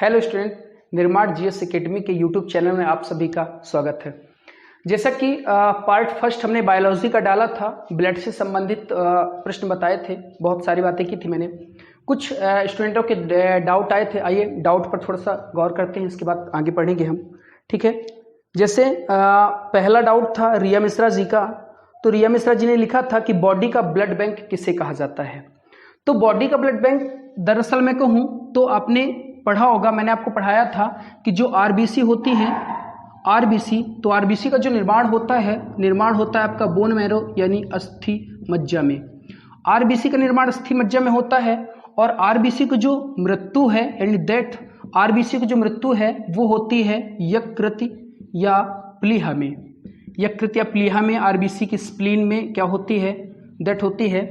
Hello student, निर्माण GS academy के YouTube channel में आप सभी का स्वागत है। जैसा कि पार्ट फर्स्ट हमने बायोलॉजी का डाला था, ब्लड से संबंधित प्रश्न बताए थे, बहुत सारी बातें की थी मैंने। कुछ स्टूडेंटों के डाउट आए थे, आइए डाउट पर थोड़ा सा गौर करते हैं, इसके बाद आगे पढ़ेंगे हम। ठीक है, जैसे पहला डाउट था रिया मिश्रा जी का। तो रिया मिश्रा जी ने लिखा था कि बॉडी का ब्लड बैंक किसे कहा जाता है। तो बॉडी का ब्लड बैंक दरअसल मैं कहूँ तो आपने पढ़ा होगा, मैंने आपको पढ़ाया था कि जो आरबीसी होती है, आरबीसी, तो आरबीसी का जो निर्माण होता है आपका बोन मैरो यानी अस्थि मज्जा में। आरबीसी का निर्माण अस्थि मज्जा में होता है और आरबीसी की जो मृत्यु है यानी डेथ, आरबीसी की जो मृत्यु है वो होती है यकृत या प्लीहा में। यकृत या प्लीहा में आरबीसी की स्प्लीन में क्या होती है, डेथ होती है।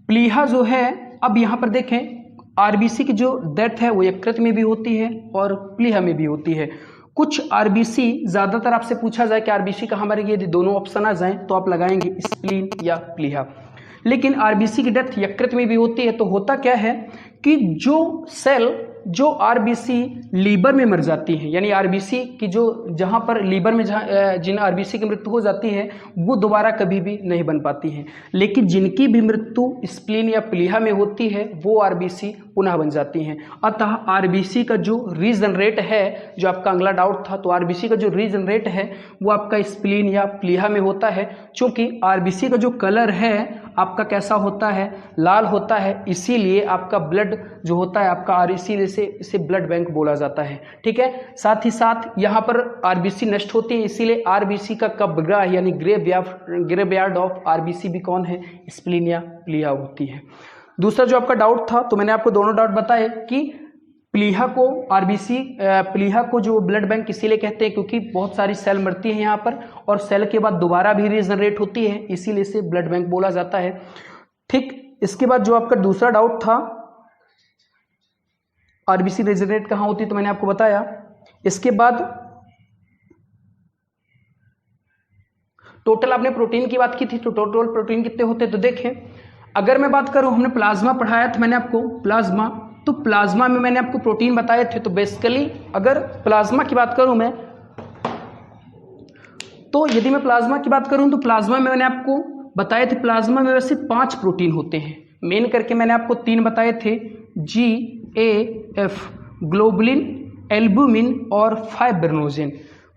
प्लीहा जो है, अब यहाँ पर देखें, आरबीसी की जो डेथ है वो यकृत में भी होती है और प्लीहा में भी होती है। कुछ आरबीसी, ज्यादातर आपसे पूछा जाए कि आरबीसी कहाँ मरेगी, यदि दोनों ऑप्शन आ जाएं तो आप लगाएंगे स्प्लीन या प्लीहा। लेकिन आरबीसी की डेथ यकृत में भी होती है। तो होता क्या है कि जो आरबीसी लीवर में मर जाती है, यानी आरबीसी की जो जहां पर लीवर में जिन आरबीसी की मृत्यु हो जाती है वो दोबारा कभी भी नहीं बन पाती हैं। लेकिन जिनकी भी मृत्यु स्प्लीन या प्लीहा में होती है वो आरबीसी पुनः बन जाती हैं। अतः आरबीसी का जो रीजनरेट है, जो आपका अगला डाउट था, तो आरबीसी का जो रीजनरेट है वो आपका स्प्लीन या प्लीहा में होता है। चूंकि आरबीसी का जो कलर है आपका कैसा होता है, लाल होता है, इसीलिए आपका ब्लड जो होता है आपका इसीलिए इसे ब्लड बैंक बोला जाता है। ठीक है, साथ ही साथ यहाँ पर आरबीसी नष्ट होती है, इसीलिए आरबीसी का कब्रगाह यानी ग्रेवयार्ड ऑफ आरबीसी भी कौन है, स्प्लीन या प्लीहा होती है। दूसरा जो आपका डाउट था, तो मैंने आपको दोनों डाउट बताए कि प्लीहा को आरबीसी, प्लीहा को जो ब्लड बैंक इसीलिए कहते हैं क्योंकि बहुत सारी सेल मरती है यहाँ पर और सेल के बाद दोबारा भी रीजनरेट होती है, इसीलिए इसे ब्लड बैंक बोला जाता है। ठीक, इसके बाद जो आपका दूसरा डाउट था आरबीसी रीजनरेट कहाँ होती है, तो मैंने आपको बताया। इसके बाद टोटल आपने प्रोटीन की बात की थी, तो टोटल प्रोटीन कितने होते हैं, तो देखें अगर मैं बात करूं, हमने प्लाज्मा पढ़ाया था मैंने आपको, प्लाज्मा, तो प्लाज्मा में मैंने आपको प्रोटीन बताए थे। तो बेसिकली अगर प्लाज्मा की बात करूं मैं, तो यदि मैं प्लाज्मा की बात करूं तो प्लाज्मा में मैंने आपको बताए थे, प्लाज्मा में वैसे 5 प्रोटीन होते हैं। मेन करके मैंने आपको 3 बताए थे, GAF, ग्लोबुलिन, एल्बुमिन और फाइब्रिनोजेन।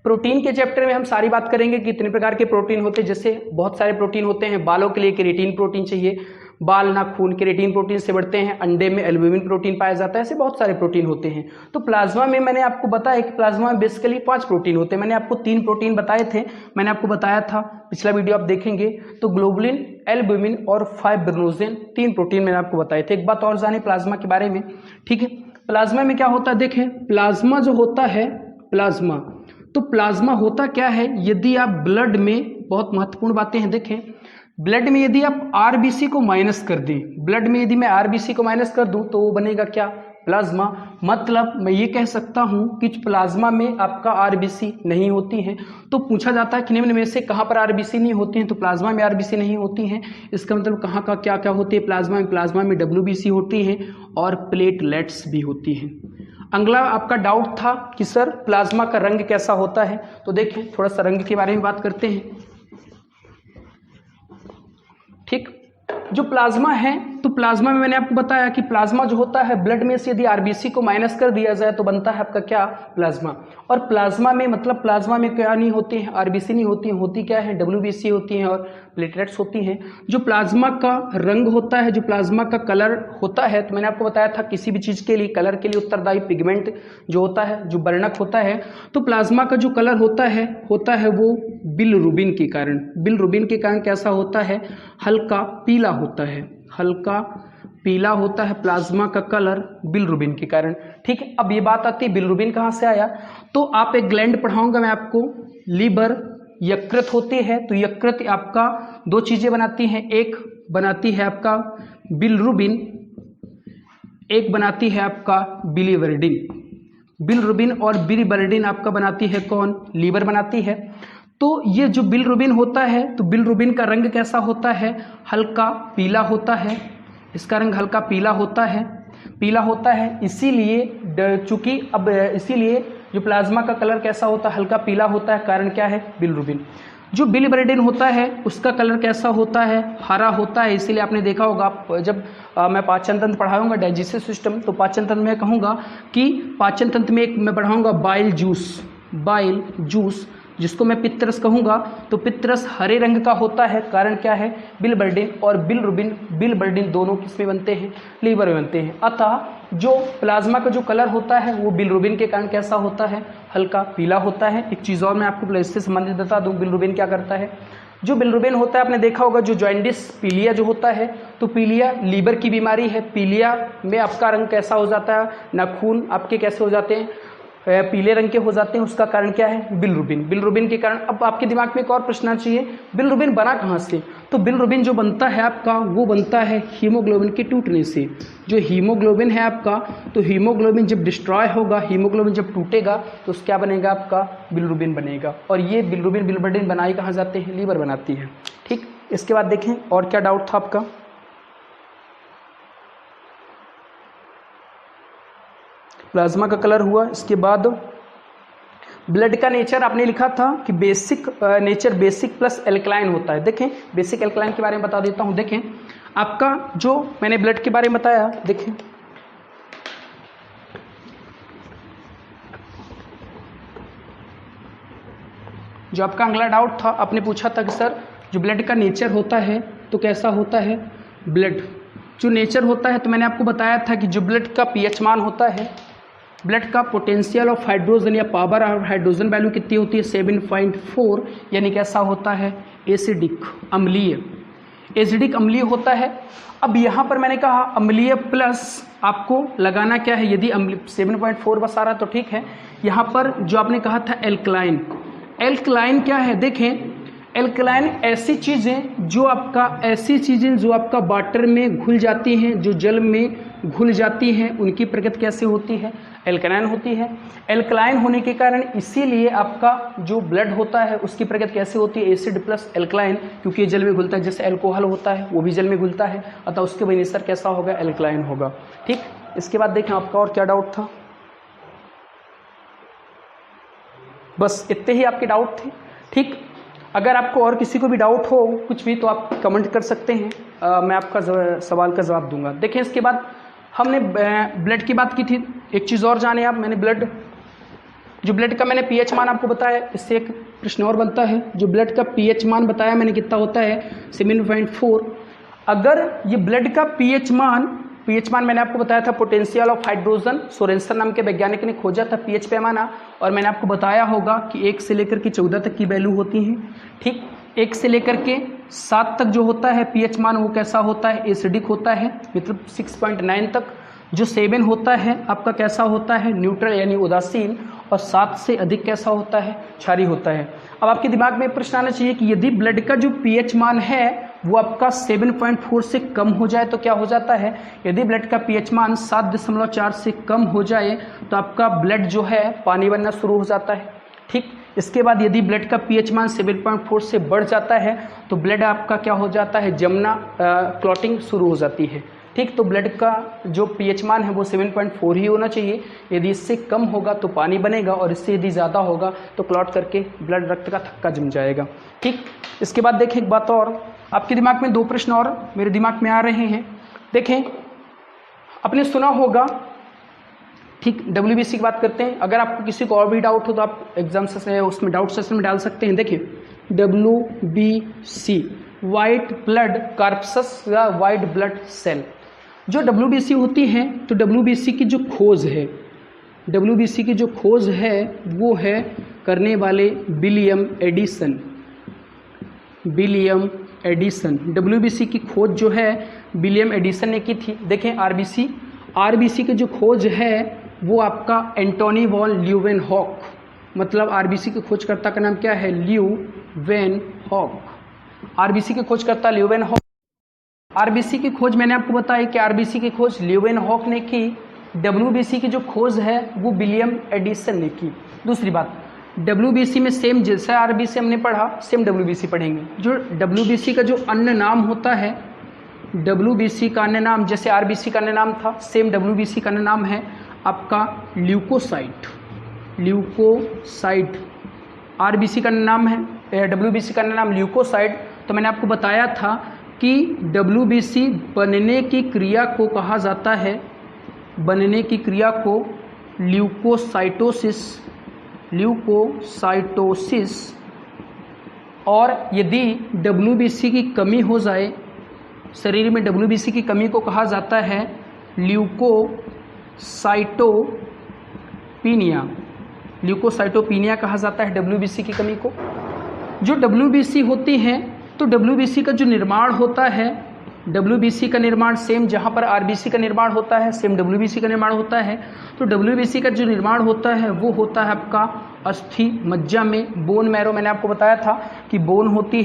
प्रोटीन के चैप्टर में हम सारी बात करेंगे कि कितने प्रकार के प्रोटीन होते हैं। जैसे बहुत सारे प्रोटीन होते हैं, बालों के लिए केराटिन प्रोटीन चाहिए, बाल नाखून केराटिन प्रोटीन से बढ़ते हैं, अंडे में एल्बुमिन प्रोटीन पाया जाता है, ऐसे बहुत सारे प्रोटीन होते हैं। तो प्लाज्मा में मैंने आपको बताया कि प्लाज्मा में बेसिकली 5 प्रोटीन होते हैं। मैंने आपको 3 प्रोटीन बताए थे, मैंने आपको बताया था, पिछला वीडियो आप देखेंगे तो ग्लोबुलिन, एल्बुमिन और फाइब्रिनोजेन 3 प्रोटीन मैंने आपको बताए थे। एक बात और जाने प्लाज्मा के बारे में। ठीक है, प्लाज्मा में क्या होता है, देखें प्लाज्मा जो होता है, प्लाज्मा, तो प्लाज्मा होता क्या है, यदि आप ब्लड में, बहुत महत्वपूर्ण बातें हैं, देखें ब्लड में यदि आप आरबीसी को माइनस कर दें, ब्लड में यदि मैं आरबीसी को माइनस कर दूं तो वो बनेगा क्या, प्लाज्मा। मतलब मैं ये कह सकता हूं कि प्लाज्मा में आपका आरबीसी नहीं होती है। तो पूछा जाता है कि निम्न में से कहां पर आरबीसी नहीं होती है, तो प्लाज्मा में आरबीसी नहीं होती है। इसका मतलब कहां का क्या क्या होती है प्लाज्मा में, प्लाज्मा में डब्ल्यूबीसी होती है और प्लेटलेट्स भी होती हैं। अगला आपका डाउट था कि सर प्लाज्मा का रंग कैसा होता है, तो देखें थोड़ा सा रंग के बारे में बात करते हैं। ठीक, जो प्लाज्मा है, तो प्लाज्मा में मैंने आपको बताया कि प्लाज्मा जो होता है ब्लड में से यदि आरबीसी को माइनस कर दिया जाए तो बनता है आपका क्या, प्लाज्मा। और प्लाज्मा में मतलब प्लाज्मा में क्या नहीं होती है, आरबीसी नहीं होती है, होती क्या है, डब्ल्यूबीसी होती है और प्लेटलेट्स होती हैं। जो प्लाज्मा का रंग होता है, जो प्लाज्मा का कलर होता है, तो मैंने आपको बताया था किसी भी चीज के लिए कलर के लिए उत्तरदायी पिगमेंट जो होता है, जो वर्णक होता है, तो प्लाज्मा का जो कलर होता है वो बिलरुबिन के कारण, बिलरुबिन के कारण कैसा होता है, हल्का पीला होता है, हल्का पीला होता है प्लाज्मा का कलर बिलरुबिन के कारण। ठीक है, अब ये बात आती है बिलरुबिन कहाँ से आया, तो आप एक ग्लैंड पढ़ाऊंगा मैं आपको, लीवर, यकृत होती है। तो यकृत आपका 2 चीजें बनाती हैं, एक बनाती है आपका बिलरुबिन, एक बनाती है आपका बिलीवर्डिन। बिलरुबिन और बिलीवर्डिन आपका बनाती है कौन, लीवर बनाती है। तो ये जो बिलरुबिन होता है, तो बिलरुबिन का रंग कैसा होता है, हल्का पीला होता है, इसका रंग हल्का पीला होता है। पीला होता है, इसीलिए चूंकि अब इसीलिए जो प्लाज्मा का कलर कैसा होता है, हल्का पीला होता है। कारण क्या है? बिलिरुबिन। जो बिलिबर्डिन होता है उसका कलर कैसा होता है? हरा होता है। इसीलिए आपने देखा होगा, आप जब मैं पाचन तंत्र पढ़ाऊंगा, डाइजेस्टिव सिस्टम, तो पाचन तंत्र में कहूँगा कि पाचन तंत्र में एक मैं पढ़ाऊंगा बाइल जूस, जिसको मैं पित्तरस कहूँगा। तो पित्तरस हरे रंग का होता है। कारण क्या है? बिलिबर्डिन और बिलिबर्डिन दोनों किसमें बनते हैं? लीवर में बनते हैं। अतः जो प्लाज्मा का जो कलर होता है वो बिलिरुबिन के कारण कैसा होता है? हल्का पीला होता है। एक चीज़ और मैं आपको इससे संबंधित बता दूं, बिलिरुबिन क्या करता है? जो बिलिरुबिन होता है, आपने देखा होगा जो जॉइंडिस पीलिया जो होता है, तो पीलिया लीवर की बीमारी है। पीलिया में आपका रंग कैसा हो जाता है? नाखून आपके कैसे हो जाते हैं? पीले रंग के हो जाते हैं। उसका कारण क्या है? बिलिरुबिन के कारण। अब आपके दिमाग में एक और प्रश्न आना चाहिए, बिलिरुबिन बना कहाँ से? तो बिलिरुबिन जो बनता है आपका, वो बनता है हीमोग्लोबिन के टूटने से। जो हीमोग्लोबिन है आपका, तो हीमोग्लोबिन जब डिस्ट्रॉय होगा, हीमोग्लोबिन जब टूटेगा, तो उसका क्या बनेगा? आपका बिलिरुबिन बनेगा। और ये बिलिरुबिन बनाई कहाँ जाते हैं? लीवर बनाती है। ठीक, इसके बाद देखें और क्या डाउट था आपका? प्लाज्मा का कलर हुआ, इसके बाद ब्लड का नेचर आपने लिखा था कि basic nature basic plus alkaline होता है। देखें बेसिक एल्कलाइन के बारे में बता देता हूं। देखें आपका जो मैंने ब्लड के बारे में बताया, देखें जो आपका अगला डाउट था, आपने पूछा था कि सर जो ब्लड का नेचर होता है तो कैसा होता है? ब्लड जो नेचर होता है, तो मैंने आपको बताया था कि जो ब्लड का पीएच मान होता है, ब्लड का पोटेंशियल ऑफ हाइड्रोजन या पावर ऑफ हाइड्रोजन वैल्यू कितनी होती है? 7.4, यानी कैसा होता है? एसिडिक अम्लीय होता है। अब यहाँ पर मैंने कहा अम्लीय प्लस आपको लगाना क्या है? यदि 7.4 बस आ रहा तो ठीक है। यहाँ पर जो आपने कहा था एल्कलाइन क्या है? देखें एल्कलाइन ऐसी चीज़ें जो आपका वाटर में घुल जाती हैं, जो जल में घुल जाती हैं, उनकी प्रकृति कैसे होती है? एल्कलाइन होती है। एल्कलाइन होने के कारण इसीलिए आपका जो ब्लड होता है उसकी प्रकृति कैसे होती है? एसिड प्लस एल्कलाइन, क्योंकि ये जल में घुलता है। जैसे अल्कोहल होता है वो भी जल में घुलता है, अतः उसके वजह से कैसा होगा? एल्कलाइन होगा। ठीक, इसके बाद देखें आपका और क्या डाउट था? बस इतने ही आपके डाउट थे। ठीक, अगर आपको और किसी को भी डाउट हो कुछ भी तो आप कमेंट कर सकते हैं, मैं आपका सवाल का जवाब दूंगा। देखें इसके बाद हमने ब्लड की बात की थी। एक चीज़ और जाने आप, मैंने ब्लड का मैंने पीएच मान आपको बताया। इससे एक प्रश्न और बनता है, जो ब्लड का पीएच मान बताया मैंने कितना होता है? 7.4। अगर ये ब्लड का पीएच मान मैंने आपको बताया था पोटेंशियल ऑफ हाइड्रोजन, सोरेंसन नाम के वैज्ञानिक ने खोजा था पीएच पैमाना, और मैंने आपको बताया होगा कि 1 से लेकर के 14 तक की वैल्यू होती है। ठीक, 1 से लेकर के 7 तक जो होता है पीएच मान वो कैसा होता है? एसिडिक होता है, मतलब 6.9 तक। जो 7 होता है आपका कैसा होता है? न्यूट्रल यानी उदासीन, और 7 से अधिक कैसा होता है? क्षारीय होता है। अब आपके दिमाग में प्रश्न आना चाहिए कि यदि ब्लड का जो पीएच मान है वो आपका 7.4 से कम हो जाए तो क्या हो जाता है? यदि ब्लड का पीएच मान 7.4 से कम हो जाए तो आपका ब्लड जो है पानी बनना शुरू हो जाता है। ठीक, इसके बाद यदि ब्लड का पीएच मान 7.4 से बढ़ जाता है तो ब्लड आपका क्या हो जाता है? जमना, क्लॉटिंग शुरू हो जाती है। ठीक, तो ब्लड का जो पीएच मान है वो 7.4 ही होना चाहिए। यदि इससे कम होगा तो पानी बनेगा, और इससे यदि ज़्यादा होगा तो क्लॉट करके ब्लड रक्त का थक्का जम जाएगा। ठीक, इसके बाद देखें एक बात और, आपके दिमाग में 2 प्रश्न और मेरे दिमाग में आ रहे हैं। देखें आपने सुना होगा, ठीक, WBC की बात करते हैं। अगर आपको किसी को और भी डाउट हो तो आप एग्जाम से उसमें डाउट सेशन में डाल सकते हैं। देखिए WBC वाइट ब्लड कार्पसस या वाइट ब्लड सेल। जो WBC होती है, तो WBC की जो खोज है वो है करने वाले विलियम एडिसन। WBC की खोज जो है विलियम एडिसन ने की थी। देखें RBC की जो खोज है वो आपका एंटोनी वॉन ल्यूवेनहॉक, मतलब RBC के खोजकर्ता का नाम क्या है? ल्यूवेनहॉक। RBC के खोजकर्ता ल्यूवेनहॉक। RBC की खोज मैंने आपको बताया कि RBC की खोज ल्यूवेनहॉक ने की। WBC की जो खोज है वो विलियम एडिसन ने की। दूसरी बात, WBC में सेम जैसा RBC हमने पढ़ा, सेम WBC पढ़ेंगे। जो WBC का जो अन्य नाम होता है WBC का अन्य नाम, जैसे RBC का अन्य नाम था, सेम WBC का अन्य नाम है आपका ल्यूकोसाइट। ल्यूकोसाइट RBC का अन्य नाम है, WBC का अन्य नाम ल्यूकोसाइट। तो मैंने आपको बताया था कि WBC बनने की क्रिया को कहा जाता है, बनने की क्रिया को ल्यूकोसाइटोसिस, ल्यूकोसाइटोसिस। और यदि WBC की कमी हो जाए, शरीर में WBC की कमी को कहा जाता है ल्यूकोसाइटोपीनिया। ल्यूकोसाइटोपीनिया कहा जाता है WBC की कमी को। जो WBC होती हैं, तो WBC का जो निर्माण होता है, WBC का निर्माण सेम जहाँ पर RBC का निर्माण होता है, सेम WBC का निर्माण होता है। तो WBC का जो निर्माण होता है वो होता है आपका अस्थि मज्जा में, बोन मैरो। मैंने आपको बताया था कि बोन होती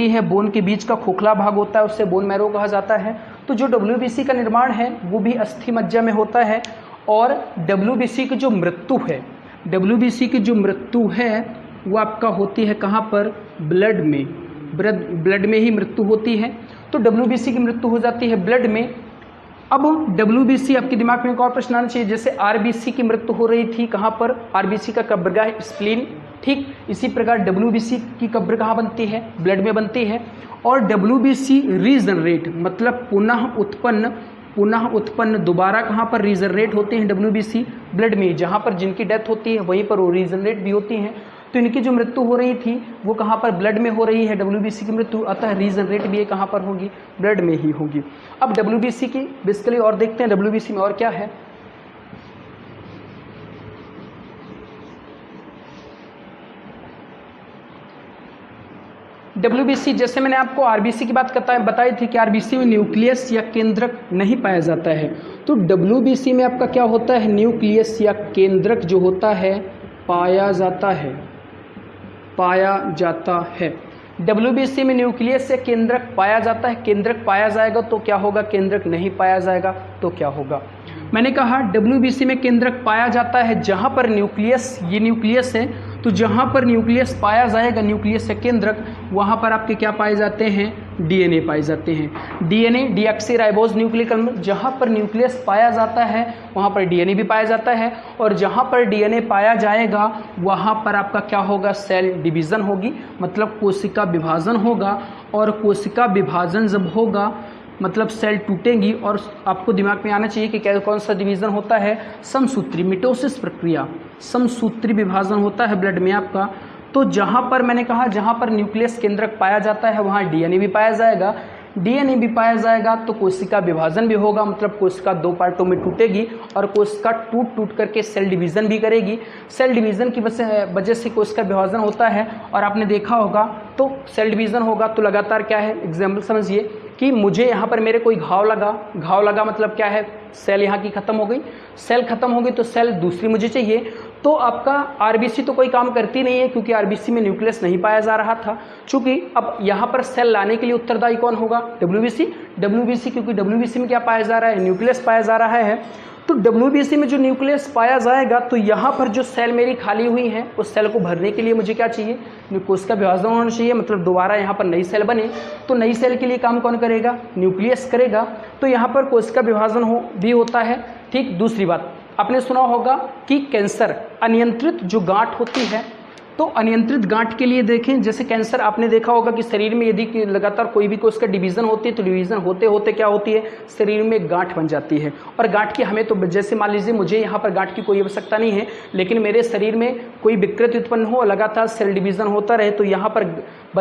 है, बोन के बीच का खोखला भाग होता है, उससे बोन मैरो कहा जाता है। तो जो WBC का निर्माण है वो भी अस्थि मज्जा में होता है। और WBC की जो मृत्यु है, WBC की जो मृत्यु है वो आपका होती है कहाँ पर? ब्लड में, ब्लड में ही मृत्यु होती है। तो WBC की मृत्यु हो जाती है ब्लड में। अब WBC, आपके दिमाग में एक और प्रश्न आना चाहिए, जैसे RBC की मृत्यु हो रही थी कहाँ पर? RBC का कब्रगाह स्प्लीन, ठीक इसी प्रकार WBC की कब्र कहाँ बनती है? ब्लड में बनती है। और WBC रीजनरेट मतलब पुनः उत्पन्न दोबारा कहाँ पर रीजनरेट होते हैं? WBC ब्लड में। जहाँ पर जिनकी डेथ होती है वहीं पर वो रीजनरेट भी होती हैं। तो इनकी जो मृत्यु हो रही थी वो कहाँ पर? ब्लड में हो रही है WBC की मृत्यु, अतः रीजनरेट भी ये कहाँ पर होगी? ब्लड में ही होगी। अब WBC की बेसिकली और देखते हैं WBC में और क्या है। WBC, जैसे मैंने आपको RBC की बात बताई थी कि RBC में न्यूक्लियस या केंद्रक नहीं पाया जाता है, तो WBC में आपका क्या होता है? न्यूक्लियस या केंद्रक जो होता है पाया जाता है। WBC में न्यूक्लियस या केंद्रक पाया जाता है। केंद्रक पाया जाएगा तो क्या होगा? केंद्रक नहीं पाया जाएगा तो क्या होगा? मैंने कहा WBC में केंद्रक पाया जाता है जहाँ पर न्यूक्लियस, ये न्यूक्लियस है, तो जहाँ पर न्यूक्लियस पाया जाएगा, न्यूक्लियस या केंद्रक, वहाँ पर आपके क्या पाए जाते हैं? DNA पाए जाते हैं। DNA डीऑक्सीराइबोज न्यूक्लिक अम्ल, जहाँ पर न्यूक्लियस पाया जाता है वहाँ पर DNA भी पाया जाता है। और जहाँ पर DNA पाया जाएगा वहाँ पर आपका क्या होगा? सेल डिवीज़न होगी, मतलब कोशिका विभाजन होगा। और कोशिका विभाजन जब होगा मतलब सेल टूटेंगी। और आपको दिमाग में आना चाहिए कि कौन सा डिवीज़न होता है? समसूत्री, मिटोसिस प्रक्रिया, समसूत्री विभाजन होता है ब्लड में आपका। तो जहाँ पर मैंने कहा जहाँ पर न्यूक्लियस केंद्रक पाया जाता है वहाँ DNA भी पाया जाएगा। DNA भी पाया जाएगा तो कोशिका विभाजन भी होगा, मतलब कोशिका दो पार्टों में टूटेगी और कोशिका टूट करके सेल डिवीज़न भी करेगी। सेल डिवीज़न की वजह से कोशिका विभाजन होता है। और आपने देखा होगा तो सेल डिवीज़न होगा तो लगातार क्या है? एग्जाम्पल समझिए कि मुझे यहाँ पर मेरे कोई घाव लगा मतलब क्या है? सेल यहाँ की खत्म हो गई, सेल खत्म हो गई तो सेल दूसरी मुझे चाहिए। तो आपका RBC तो कोई काम करती नहीं है क्योंकि RBC में न्यूक्लियस नहीं पाया जा रहा था। चूंकि अब यहाँ पर सेल लाने के लिए उत्तरदायी कौन होगा? WBC, क्योंकि WBC में क्या पाया जा रहा है? न्यूक्लियस पाया जा रहा है। तो WBC में जो न्यूक्लियस पाया जाएगा तो यहाँ पर जो सेल मेरी खाली हुई है उस सेल को भरने के लिए मुझे क्या चाहिए? कोशिका विभाजन होना चाहिए, मतलब दोबारा यहाँ पर नई सेल बने। तो नई सेल के लिए काम कौन करेगा? न्यूक्लियस करेगा। तो यहाँ पर कोशिका विभाजन भी होता है। ठीक, दूसरी बात आपने सुना होगा कि कैंसर, अनियंत्रित जो गांठ होती है, तो अनियंत्रित गांठ के लिए देखें, जैसे कैंसर आपने देखा होगा कि शरीर में यदि लगातार कोई भी कोशिका डिवीज़न होती है तो डिवीज़न होते होते क्या होती है? शरीर में गांठ बन जाती है। और गांठ की हमें तो, जैसे मान लीजिए मुझे यहाँ पर गांठ की कोई आवश्यकता नहीं है, लेकिन मेरे शरीर में कोई विकृति उत्पन्न हो, लगातार सेल डिवीज़न होता रहे, तो यहाँ पर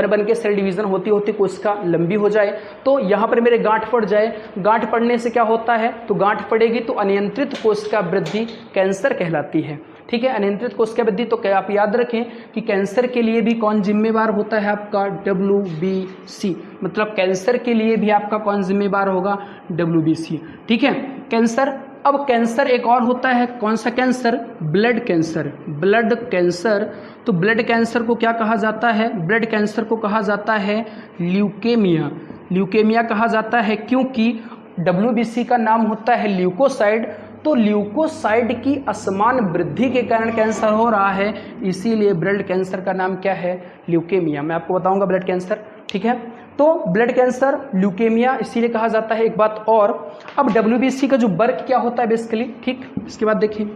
बन के सेल डिवीज़न होती होती कोशिका लंबी हो जाए तो यहाँ पर मेरे गांठ पड़ जाए। गांठ पड़ने से क्या होता है? तो गांठ पड़ेगी तो अनियंत्रित कोशिका वृद्धि कैंसर कहलाती है। ठीक है, अनियंत्रित कोशिका वृद्धि। तो क्या आप याद रखें कि कैंसर के लिए भी कौन जिम्मेवार होता है? आपका WBC, मतलब कैंसर के लिए भी आपका कौन जिम्मेवार होगा? WBC। ठीक है, कैंसर। अब कैंसर एक और होता है, कौन सा cancer? Blood cancer. Blood cancer, तो ब्लड कैंसर को क्या कहा जाता है? ब्लड कैंसर को कहा जाता है ल्यूकेमिया। ल्यूकेमिया कहा जाता है क्योंकि WBC का नाम होता है ल्यूकोसाइड, तो ल्यूकोसाइड की असमान वृद्धि के कारण कैंसर हो रहा है, इसीलिए ब्लड कैंसर का नाम क्या है? ल्यूकेमिया। मैं आपको बताऊंगा ब्लड कैंसर। ठीक है। तो ब्लड कैंसर, ल्यूकेमिया इसीलिए कहा जाता है। एक बात और, अब WBC का जो वर्क क्या होता है बेसिकली, ठीक, इसके बाद देखिए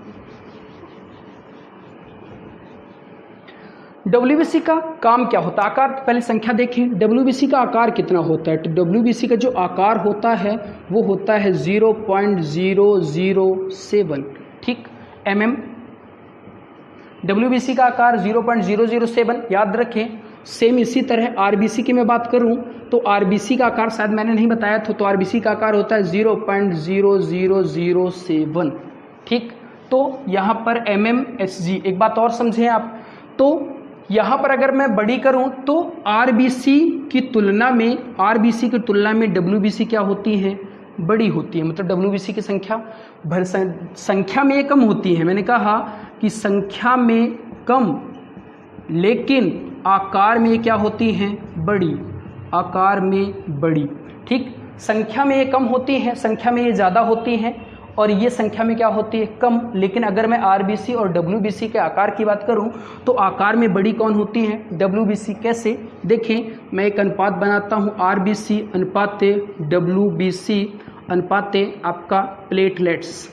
WBC का काम क्या होता है। आकार पहले संख्या देखें, WBC का आकार कितना होता है। तो WBC का जो आकार होता है वो होता है 0.007, ठीक, mm। WBC का आकार 0.007 याद रखें। सेम इसी तरह RBC की मैं बात करूं तो RBC का आकार शायद मैंने नहीं बताया था, तो RBC का आकार होता है 0.0007, ठीक। तो यहाँ पर mmHg, एक बात और समझें आप, तो यहाँ पर अगर मैं बड़ी करूं तो RBC की तुलना में WBC क्या होती है, बड़ी होती है। मतलब WBC की संख्या में कम होती है। मैंने कहा कि संख्या में कम लेकिन आकार में क्या होती हैं, बड़ी, आकार में बड़ी, ठीक। संख्या में ये कम होती है, संख्या में ये ज़्यादा होती हैं, और ये संख्या में क्या होती है, कम। लेकिन अगर मैं RBC और WBC के आकार की बात करूं तो आकार में बड़ी कौन होती है, WBC। कैसे, देखें, मैं एक अनुपात बनाता हूं, RBC अनुपाते WBC अनुपाते आपका प्लेटलेट्स।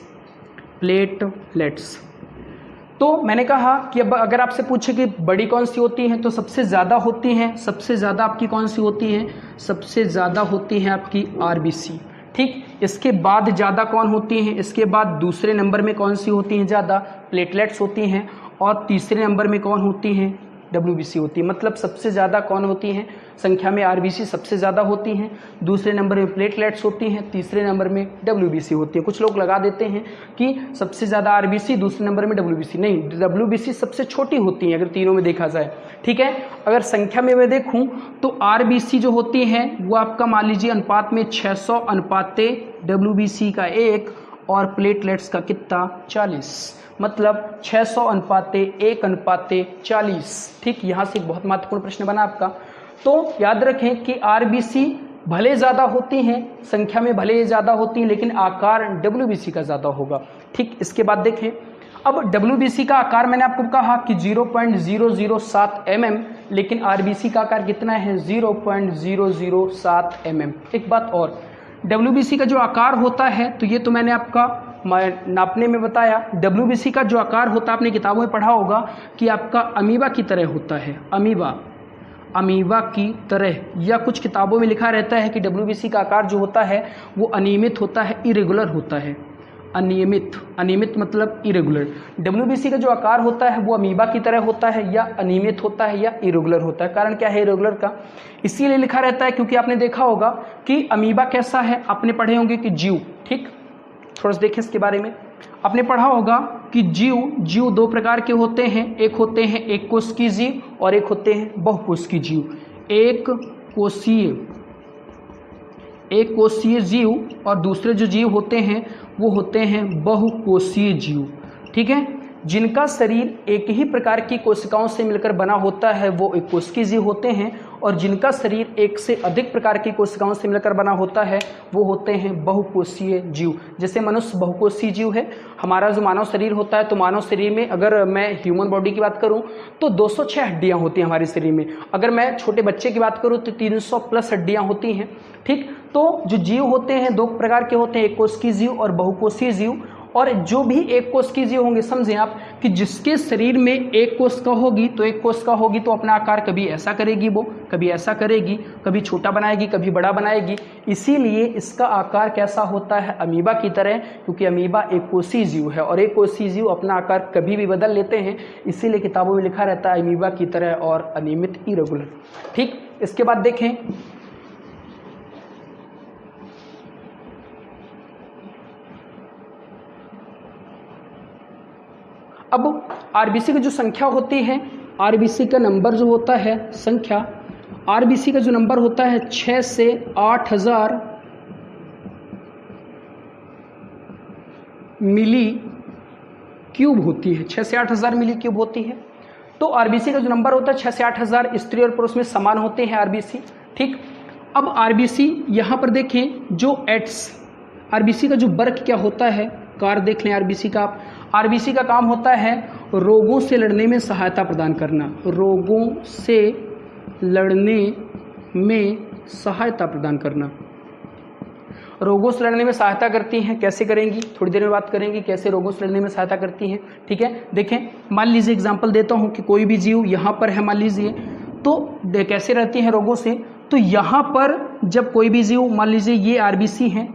तो मैंने कहा कि अब अगर आपसे पूछे कि बड़ी कौन सी होती हैं तो सबसे ज़्यादा होती हैं, सबसे ज़्यादा आपकी कौन सी होती हैं, सबसे ज़्यादा होती हैं आपकी RBC, ठीक। इसके बाद ज़्यादा कौन होती हैं, इसके बाद दूसरे नंबर में कौन सी होती हैं, ज़्यादा प्लेटलेट्स होती हैं, और तीसरे नंबर में कौन होती हैं, WBC होती है। मतलब सबसे ज़्यादा कौन होती हैं, संख्या में RBC सबसे ज़्यादा होती हैं, दूसरे नंबर में प्लेटलेट्स होती हैं, तीसरे नंबर में WBC होती है। कुछ लोग लगा देते हैं कि सबसे ज़्यादा RBC, दूसरे नंबर में WBC, नहीं, WBC सबसे छोटी होती हैं अगर तीनों में देखा जाए, ठीक है। अगर संख्या में मैं देखूं तो RBC जो होती हैं वो आपका मान लीजिए अनुपात में 600 अनुपाते WBC का 1 और प्लेटलेट्स का कितना, 40, मतलब 600 अनुपाते 1 अनुपाते 40, ठीक। यहाँ से एक बहुत महत्वपूर्ण प्रश्न बना आपका। तो याद रखें कि RBC भले ज़्यादा होती हैं, संख्या में भले ज़्यादा होती हैं, लेकिन आकार WBC का ज़्यादा होगा, ठीक। इसके बाद देखें, अब WBC का आकार मैंने आपको कहा कि 0.007 mm, लेकिन RBC का आकार कितना है, 0.007 mm। एक बात और, WBC का जो आकार होता है, तो ये तो मैंने आपका नापने में बताया। WBC का जो आकार होता है आपने किताबों में पढ़ा होगा कि आपका अमीबा की तरह होता है, अमीबा की तरह, या कुछ किताबों में लिखा रहता है कि WBC का आकार जो होता है वो अनियमित होता है, इरेगुलर होता है। अनियमित मतलब इरेगुलर। WBC का जो आकार होता है वो अमीबा की तरह होता है, या अनियमित होता है, या इरेगुलर होता है। कारण क्या है इरेगुलर का, इसीलिए लिखा रहता है क्योंकि आपने देखा होगा कि अमीबा कैसा है, आपने पढ़े होंगे कि जीव, ठीक। थोड़ा सा देखें इसके बारे में, आपने पढ़ा होगा कि जीव दो प्रकार के होते हैं, एक होते हैं एक कोशिकीय जीव और एक होते हैं बहुकोशिकीय जीव। एक कोशिकीय जीव और दूसरे जो जीव होते हैं वो होते हैं बहुकोशीय जीव, ठीक है। जिनका शरीर एक ही प्रकार की कोशिकाओं से मिलकर बना होता है वो एक कोशिकीय जीव होते हैं, और जिनका शरीर एक से अधिक प्रकार की कोशिकाओं से मिलकर बना होता है वो होते हैं बहुकोशीय जीव। जैसे मनुष्य बहुकोशीय जीव है, हमारा जो मानव शरीर होता है, तो मानव शरीर में अगर मैं ह्यूमन बॉडी की बात करूं तो 206 हड्डियां होती हैं हमारे शरीर में। अगर मैं छोटे बच्चे की बात करूं तो 300 प्लस हड्डियां होती हैं, ठीक। तो जो जीव होते हैं दो प्रकार के होते हैं, एक कोशिकीय जीव और बहुकोशीय जीव। और जो भी एक कोशिकीय जीव होंगे, समझें आप कि जिसके शरीर में एक कोशिका होगी तो अपना आकार कभी ऐसा करेगी, वो कभी ऐसा करेगी, कभी छोटा बनाएगी, कभी बड़ा बनाएगी। इसीलिए इसका आकार कैसा होता है, अमीबा की तरह, क्योंकि अमीबा एक कोशिकीय जीव है और एक कोशिकीय जीव अपना आकार कभी भी बदल लेते हैं। इसीलिए किताबों में लिखा रहता है अमीबा की तरह और अनियमित, इरेगुलर, ठीक। इसके बाद देखें, अब RBC की जो संख्या होती है, RBC का नंबर जो होता है, संख्या RBC का जो नंबर होता है 6 से 8000 मिली क्यूब होती है, 6 से 8000 मिली क्यूब होती है। तो RBC का जो नंबर होता है 6 से 8000, स्त्री और पुरुष में समान होते हैं RBC, ठीक। अब RBC यहाँ पर देखें, जो RBC का जो वर्क क्या होता है, कार्य देख लें RBC का। RBC का काम होता है रोगों से लड़ने में सहायता प्रदान करना, रोगों से लड़ने में सहायता प्रदान करना। रोगों से लड़ने में सहायता करती हैं, कैसे करेंगी, थोड़ी देर में बात करेंगे कैसे रोगों से लड़ने में सहायता करती हैं। ठीक है, देखें मान लीजिए एग्जांपल देता हूं कि कोई भी जीव यहाँ पर है मान लीजिए, तो कैसे रहती है रोगों से। तो यहाँ पर जब कोई भी जीव मान लीजिए ये आरबीसी है,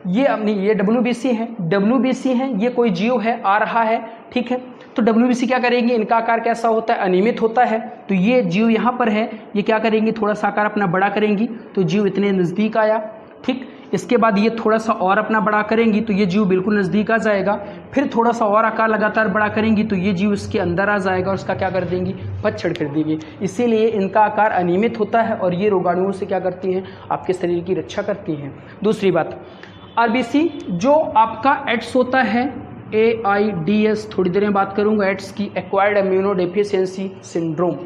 ये डब्ल्यूबीसी है, ये कोई जीव है आ रहा है, ठीक है, तो डब्ल्यूबीसी क्या करेंगे, इनका आकार कैसा होता है, अनियमित होता है। तो ये जीव यहाँ पर है, ये क्या करेंगे, थोड़ा सा आकार अपना बड़ा करेंगी, तो जीव इतने नज़दीक आया। ठीक, इसके बाद ये थोड़ा सा और अपना बड़ा करेंगी तो ये जीव बिल्कुल नज़दीक आ जाएगा। फिर थोड़ा सा और आकार लगातार बड़ा करेंगी तो ये जीव इसके अंदर आ जाएगा और उसका क्या कर देंगी, पतझड़ कर देंगे। इसीलिए इनका आकार अनियमित होता है और ये रोगाणुओं से क्या करती हैं, आपके शरीर की रक्षा करती हैं। दूसरी बात, आरबीसी जो आपका एड्स होता है, AIDS, थोड़ी देर में बात करूंगा एड्स की, एक्वायर्ड इम्यूनो डेफिशिएंसी सिंड्रोम।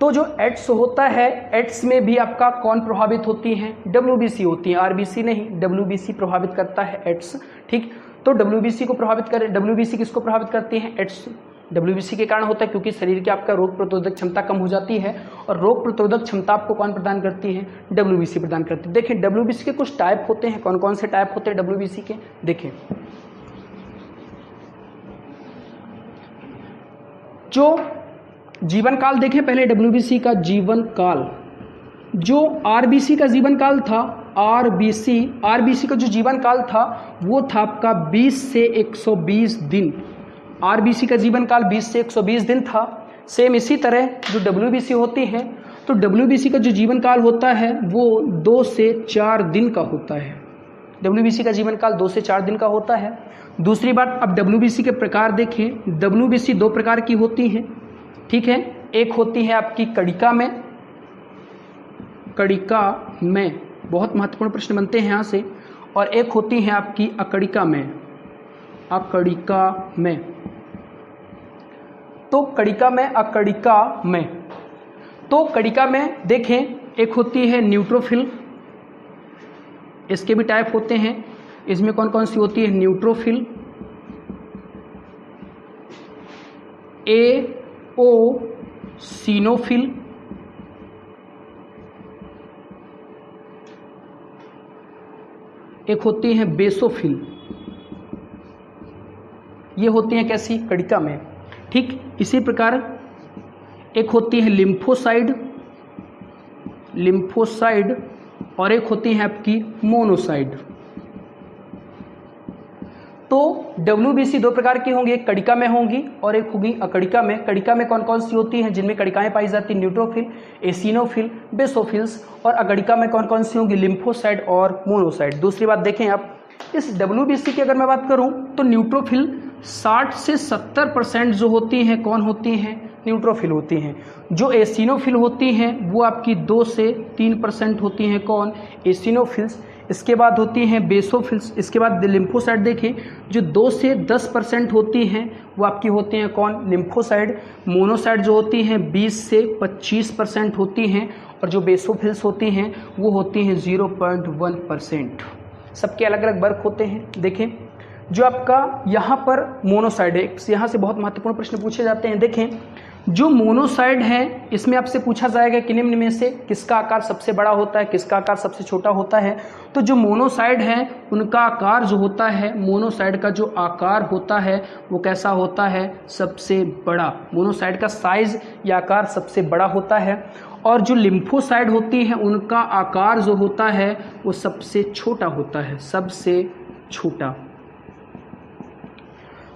तो जो एड्स होता है, एड्स में भी आपका कौन प्रभावित होती हैं, डब्ल्यूबीसी होती है, आरबीसी नहीं, डब्ल्यूबीसी प्रभावित करता है एड्स। ठीक, तो डब्ल्यूबीसी को प्रभावित करे, डब्ल्यूबीसी किसको प्रभावित करती है, एड्स। डब्ल्यूबीसी के कारण होता है क्योंकि शरीर की आपका रोग प्रतिरोधक क्षमता कम हो जाती है, और रोग प्रतिरोधक क्षमता आपको कौन प्रदान करती है, डब्ल्यूबीसी प्रदान करती है। देखिए डब्ल्यूबीसी के कुछ टाइप होते हैं, कौन कौन से टाइप होते हैं डब्ल्यूबीसी के, देखें जो जीवन काल देखें पहले डब्ल्यूबीसी का जीवन काल, जो आरबीसी का जीवन काल था, आरबीसी का जो जीवन काल था वो था आपका 20 से 120 दिन। आरबीसी का जीवन काल 20 से 120 दिन था। सेम इसी तरह जो डब्ल्यूबीसी होती है, तो डब्ल्यूबीसी का जो जीवन काल होता है वो 2 से 4 दिन का होता है। डब्ल्यूबीसी का जीवन काल 2 से 4 दिन का होता है। दूसरी बात, अब डब्ल्यूबीसी के प्रकार देखें, डब्ल्यूबीसी 2 प्रकार की होती हैं। ठीक है, एक होती है आपकी कड़िका में, बहुत महत्वपूर्ण प्रश्न बनते हैं यहाँ से, और एक होती है आपकी अकड़िका में। तो कड़िका में देखें, एक होती है न्यूट्रोफिल, इसके भी टाइप होते हैं। इसमें कौन कौन सी होती है, न्यूट्रोफिल, एओसिनोफिल, एक होती है बेसोफिल। ये होती है कैसी, कड़िका में। ठीक, इसी प्रकार एक होती है लिम्फोसाइड और एक होती है आपकी मोनोसाइड। तो डब्ल्यूबीसी 2 प्रकार की होंगी, एक कड़िका में होंगी और एक होगी अकड़िका में। कड़िका में कौन कौन सी होती हैं, जिनमें कड़िकाएं पाई जाती हैं, न्यूट्रोफिल, एसिनोफिल, बेसोफिल्स, और अकड़िका में कौन कौन सी होंगी, लिम्फोसाइड और मोनोसाइड। दूसरी बात देखें आप, इस डब्ल्यूबीसी की अगर मैं बात करूं तो न्यूट्रोफिल 60 से 70% जो होती हैं, कौन होती हैं, न्यूट्रोफिल होती हैं। जो एसिनोफिल होती हैं वो आपकी 2 से 3% होती हैं, कौन, एसिनोफिल्स। इसके बाद होती हैं बेसोफिल्स। इसके बाद लिम्फोसाइड देखें, जो 2 से 10% होती हैं वो आपकी होती हैं, कौन, लिम्फोसाइड। मोनोसाइड जो होती हैं 20 से 25% होती हैं, और जो बेसोफिल्स होती हैं वो होती हैं 0.1%। सबके अलग अलग वर्ग होते हैं। देखें जो आपका यहाँ पर मोनोसाइड है, यहाँ से बहुत महत्वपूर्ण प्रश्न पूछे जाते हैं। देखें जो मोनोसाइड है, इसमें आपसे पूछा जाएगा कि निम्न में से किसका आकार सबसे बड़ा होता है, किसका आकार सबसे छोटा होता है। तो जो मोनोसाइड है उनका आकार जो होता है, मोनोसाइड का जो आकार होता है वो कैसा होता है, सबसे बड़ा। मोनोसाइड का साइज या आकार सबसे बड़ा होता है। और जो लिम्फोसाइड होती है उनका आकार जो होता है वो सबसे छोटा होता है, सबसे छोटा।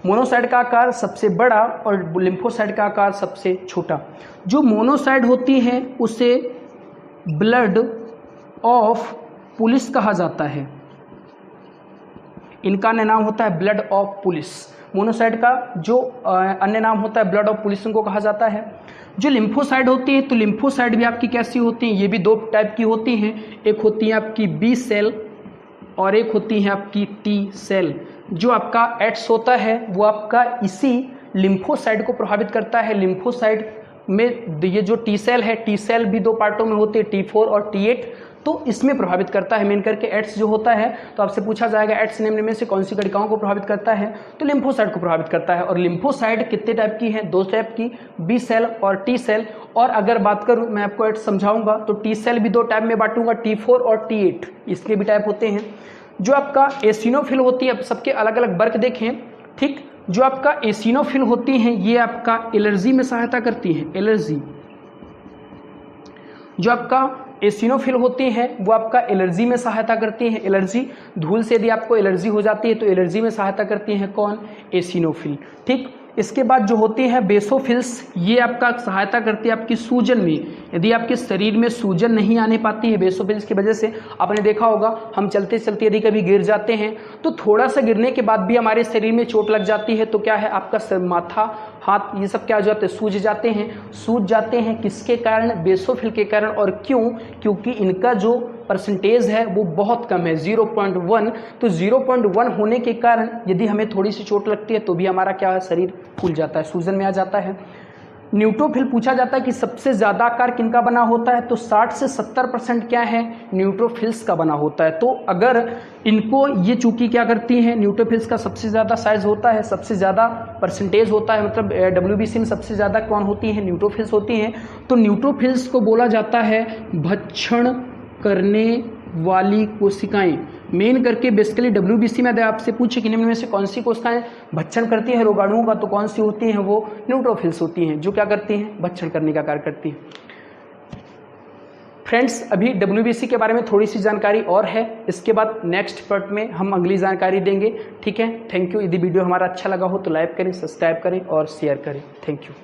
मोनोसाइड का आकार सबसे बड़ा और लिम्फोसाइड का आकार सबसे छोटा। जो मोनोसाइड होती हैं उसे ब्लड ऑफ पुलिस कहा जाता है। इनका अन्य नाम होता है ब्लड ऑफ पुलिस। मोनोसाइड का जो अन्य नाम होता है ब्लड ऑफ पुलिस, उनको कहा जाता है। जो लिम्फोसाइड होती है, तो लिम्फोसाइड भी आपकी कैसी होती हैं, ये भी 2 टाइप की होती हैं। एक होती है आपकी बी सेल और एक होती है आपकी टी सेल। जो आपका एड्स होता है वो आपका इसी लिम्फोसाइड को प्रभावित करता है। लिम्फोसाइड में ये जो टी सेल है, टी सेल भी 2 पार्टों में होती है, T4 और T8। तो इसमें प्रभावित करता है मेन करके एड्स जो होता है। तो आपसे पूछा जाएगा एड्स निम्न में से कौन सी कणिकाओं को प्रभावित करता है, तो लिम्फोसाइट को प्रभावित करता है। और लिम्फोसाइट कितने टाइप की है, 2 टाइप की, बी सेल और टी सेल। और अगर बात करूं मैं आपको एड्स समझाऊंगा तो टी सेल भी 2 टाइप में बांटूंगा, T4 और T8, इसके भी टाइप होते हैं। जो आपका एसिनोफिल होती है, अब सबके अलग अलग वर्ग देखें, ठीक। जो आपका एसिनोफिल होती हैं ये आपका एलर्जी में सहायता करती हैं, एलर्जी। जो आपका एसिनोफिल होती हैं वो आपका एलर्जी में सहायता करती हैं, एलर्जी, धूल से यदि आपको एलर्जी हो जाती है तो एलर्जी में सहायता करती हैं कौन, एसिनोफिल, ठीक। इसके बाद जो होती है बेसोफिल्स, ये आपका सहायता करती है आपकी सूजन में, यदि आपके शरीर में सूजन नहीं आने पाती है बेसोफिल्स की वजह से। आपने देखा होगा हम चलते चलते यदि कभी गिर जाते हैं तो थोड़ा सा गिरने के बाद भी हमारे शरीर में चोट लग जाती है, तो क्या है आपका माथा, हाथ, ये सब क्या हो जाते हैं, सूज जाते हैं। सूज जाते हैं किसके कारण, बेसोफिल के कारण। और क्यों, क्योंकि इनका जो परसेंटेज है वो बहुत कम है, 0.1। तो 0.1 होने के कारण यदि हमें थोड़ी सी चोट लगती है तो भी हमारा क्या है, शरीर फूल जाता है, सूजन में आ जाता है। न्यूट्रोफिल पूछा जाता है कि सबसे ज़्यादा आकार किनका बना होता है, तो 60 से 70% क्या है, न्यूट्रोफिल्स का बना होता है। तो अगर इनको ये चूंकि क्या करती हैं, न्यूट्रोफिल्स का सबसे ज़्यादा साइज होता है, सबसे ज़्यादा परसेंटेज होता है, मतलब WBC में सबसे ज़्यादा कौन होती हैं, न्यूट्रोफिल्स होती हैं। तो न्यूट्रोफिल्स को बोला जाता है भक्षण करने वाली कोशिकाएं। मेन करके बेसिकली WBC में अगर आपसे पूछे कि निम्न में से कौन सी कोशिकाएं भक्षण करती है रोगाणुओं का, तो कौन सी होती हैं, वो न्यूट्रोफिल्स होती हैं, जो क्या करती हैं, भक्षण करने का कार्य करती हैं। फ्रेंड्स, अभी WBC के बारे में थोड़ी सी जानकारी और है, इसके बाद नेक्स्ट पार्ट में हम अगली जानकारी देंगे, ठीक है। Thank you. यदि वीडियो हमारा अच्छा लगा हो तो लाइक करें, सब्सक्राइब करें और शेयर करें। Thank you.